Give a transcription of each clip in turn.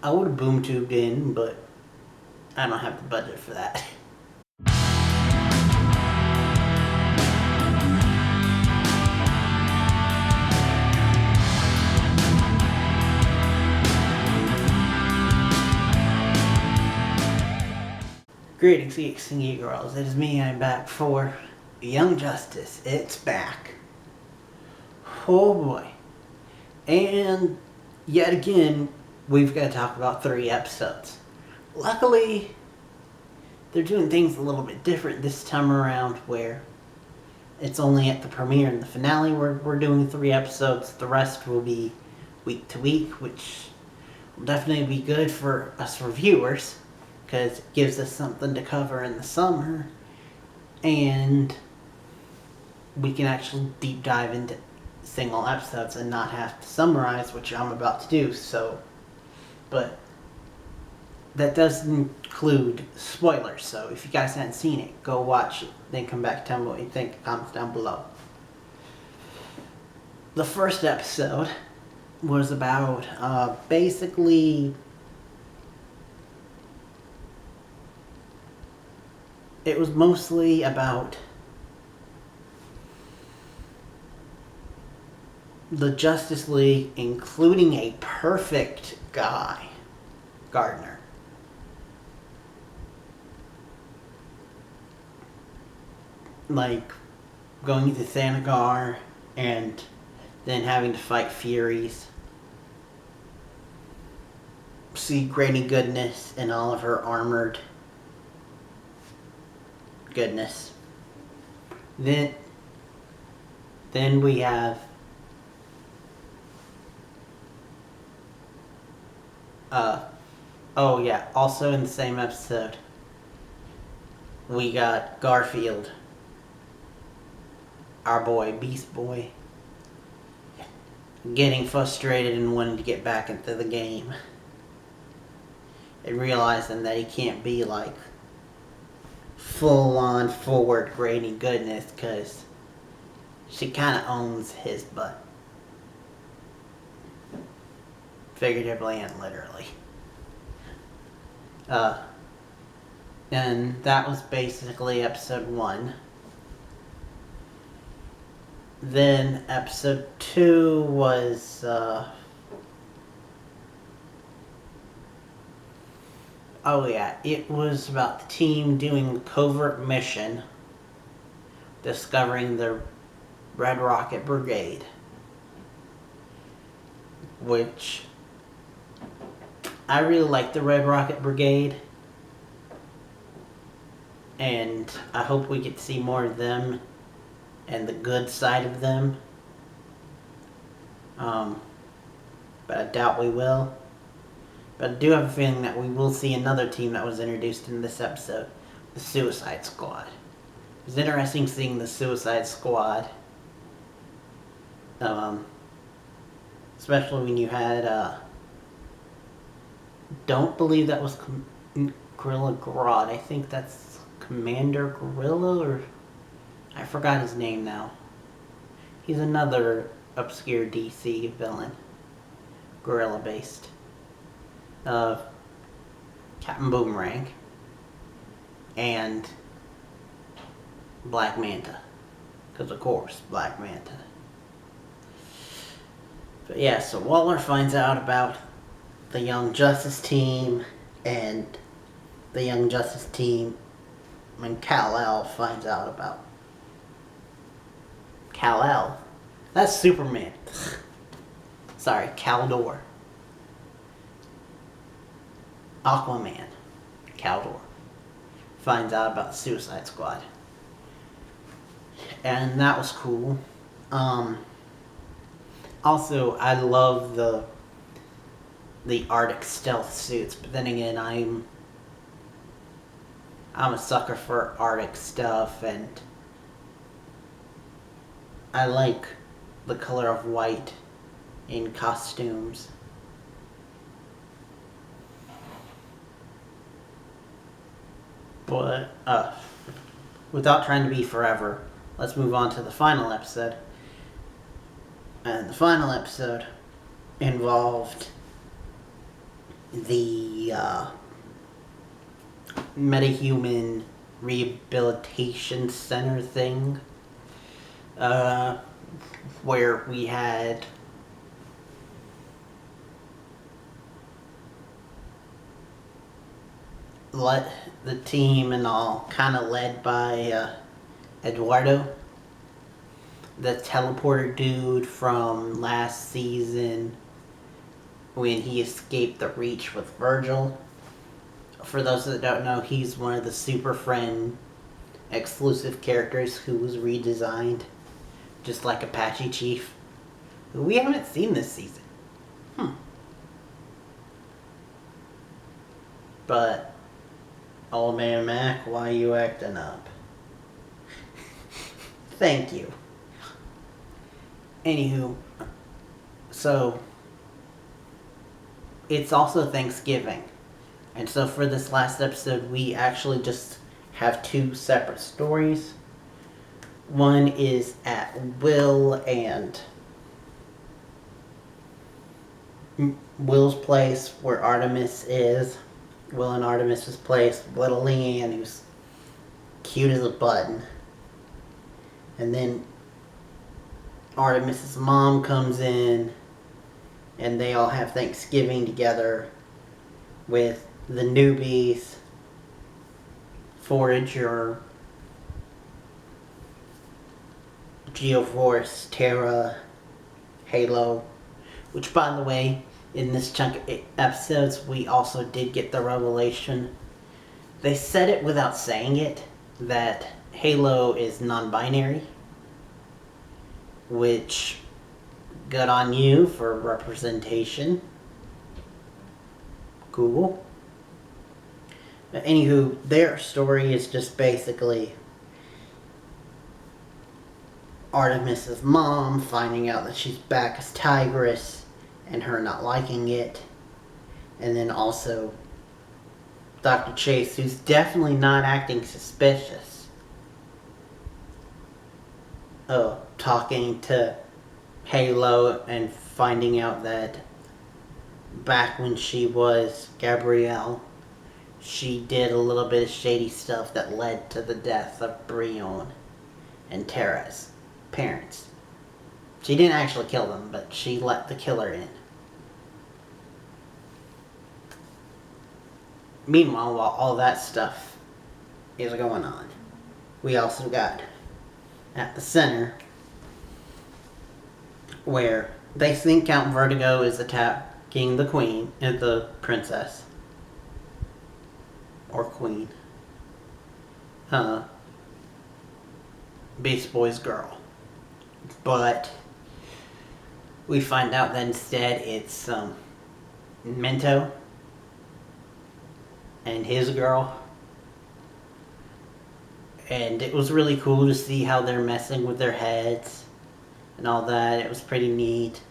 I would have boom tubed in, but I don't have the budget for that. Greetings, geeks and geek girls. It is me. I'm back for Young Justice. It's back. Oh boy. And yet again, we've got to talk about 3 episodes. Luckily, they're doing things a little bit different this time around, where it's only at the premiere and the finale where we're doing 3 episodes. The rest will be week to week, which will definitely be good for us reviewers, because it gives us something to cover in the summer, and we can actually deep dive into single episodes and not have to summarize, which I'm about to do. But that does include spoilers, so if you guys haven't seen it, go watch it, then come back and tell me what you think in the comments down below. The first episode was about basically, it was mostly about the Justice League, including a perfect guy, Gardner. Like, going to Thanagar and then having to fight Furies. See Granny Goodness and all of her armored goodness. Then we have oh yeah, also in the same episode we got Garfield, our boy, Beast Boy, getting frustrated and wanting to get back into the game and realizing that he can't be like full-on forward Granny Goodness, because she kind of owns his butt. Figuratively and literally. And that was basically episode 1. Then episode 2 was, oh yeah, it was about the team doing a covert mission, discovering the Red Rocket Brigade, which I really like the Red Rocket Brigade, and I hope we get to see more of them and the good side of them, but I doubt we will. But I do have a feeling that we will see another team that was introduced in this episode, the Suicide Squad. It was interesting seeing the Suicide Squad, especially when you had, don't believe that was Gorilla Grodd. I think that's Commander Gorilla, or I forgot his name now. He's another obscure DC villain, Gorilla based. Captain Boomerang and Black Manta, because of course Black Manta. But yeah, so Waller finds out about the Young Justice team, and the Young Justice team, and Kal-El finds out about Kal-El. That's Superman. Sorry, Kaldor. Aquaman, Kaldor, finds out about the Suicide Squad. And that was cool. Also, I love the Arctic stealth suits, but then again, I'm a sucker for Arctic stuff, and I like the color of white in costumes. But, without trying to be forever, let's move on to the final episode. And the final episode involved the metahuman rehabilitation center thing, where we had the team and all kind of led by Eduardo, the teleporter dude from last season when he escaped the Reach with Virgil. For those that don't know, he's one of the Super Friend exclusive characters who was redesigned, just like Apache Chief, who we haven't seen this season. But, old man Mac, why you acting up? Thank you. Anywho, so it's also Thanksgiving. And so for this last episode, we actually just have two separate stories. One is at Will's place where Artemis is. Will and Artemis's place. Little Leanne, who's cute as a button. And then Artemis's mom comes in and they all have Thanksgiving together with the newbies, Forager, Geoforce, Terra, Halo, which, by the way, in this chunk of episodes, we also did get the revelation. They said it without saying it, that Halo is non-binary, which, good on you for representation. Cool. But anywho, their story is just basically Artemis's mom finding out that she's back as Tigress and her not liking it. And then also Dr. Chase, who's definitely not acting suspicious, talking to Halo and finding out that back when she was Gabrielle, she did a little bit of shady stuff that led to the death of Brion and Terra's parents. She didn't actually kill them, but she let the killer in. Meanwhile, while all that stuff is going on, we also got at the center where they think Count Vertigo is attacking the queen, the princess. Or queen. Beast Boy's girl. But we find out that instead it's Mento and his girl. And it was really cool to see how they're messing with their heads and all that. It was pretty neat.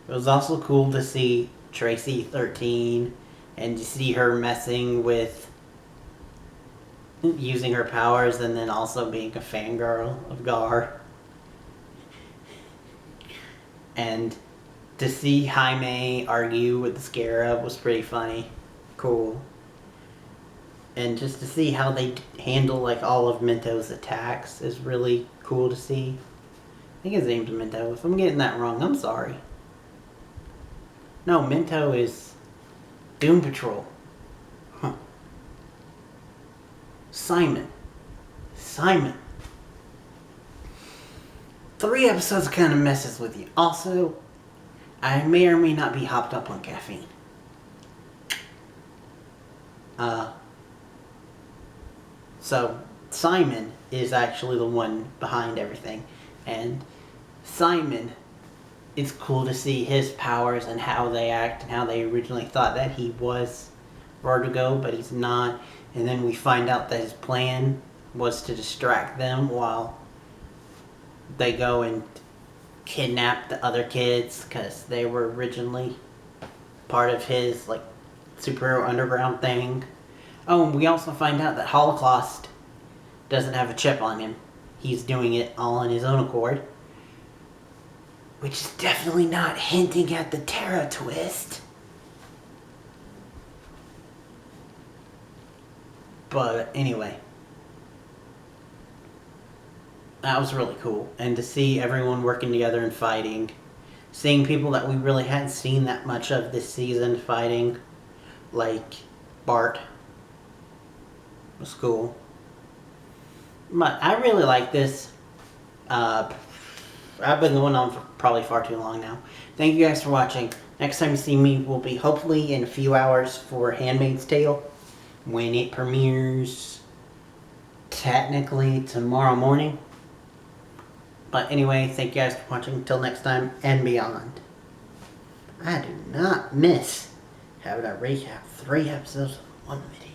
It was also cool to see Tracy 13 and to see her messing with using her powers and then also being a fangirl of Gar. And to see Jaime argue with the Scarab was pretty funny. Cool. And just to see how they handle like all of Mento's attacks is really cool to see. I think his name's Mento. If I'm getting that wrong, I'm sorry. No, Mento is Doom Patrol. Huh. Simon. 3 episodes kind of messes with you. Also, I may or may not be hopped up on caffeine. So, Simon is actually the one behind everything. And Simon, it's cool to see his powers and how they act and how they originally thought that he was Vertigo, but he's not. And then we find out that his plan was to distract them while they go and kidnap the other kids because they were originally part of his like superhero underground thing. Oh, and we also find out that Holocaust doesn't have a chip on him. He's doing it all on his own accord. Which is definitely not hinting at the Terra twist. But anyway, that was really cool. And to see everyone working together and fighting, seeing people that we really hadn't seen that much of this season fighting, like Bart, was cool. But I really like this. I've been going on for probably far too long now. Thank you guys for watching. Next time you see me will be hopefully in a few hours for Handmaid's Tale, when it premieres technically tomorrow morning. But anyway, thank you guys for watching. Until next time and beyond. I do not miss having to recap 3 episodes of one video.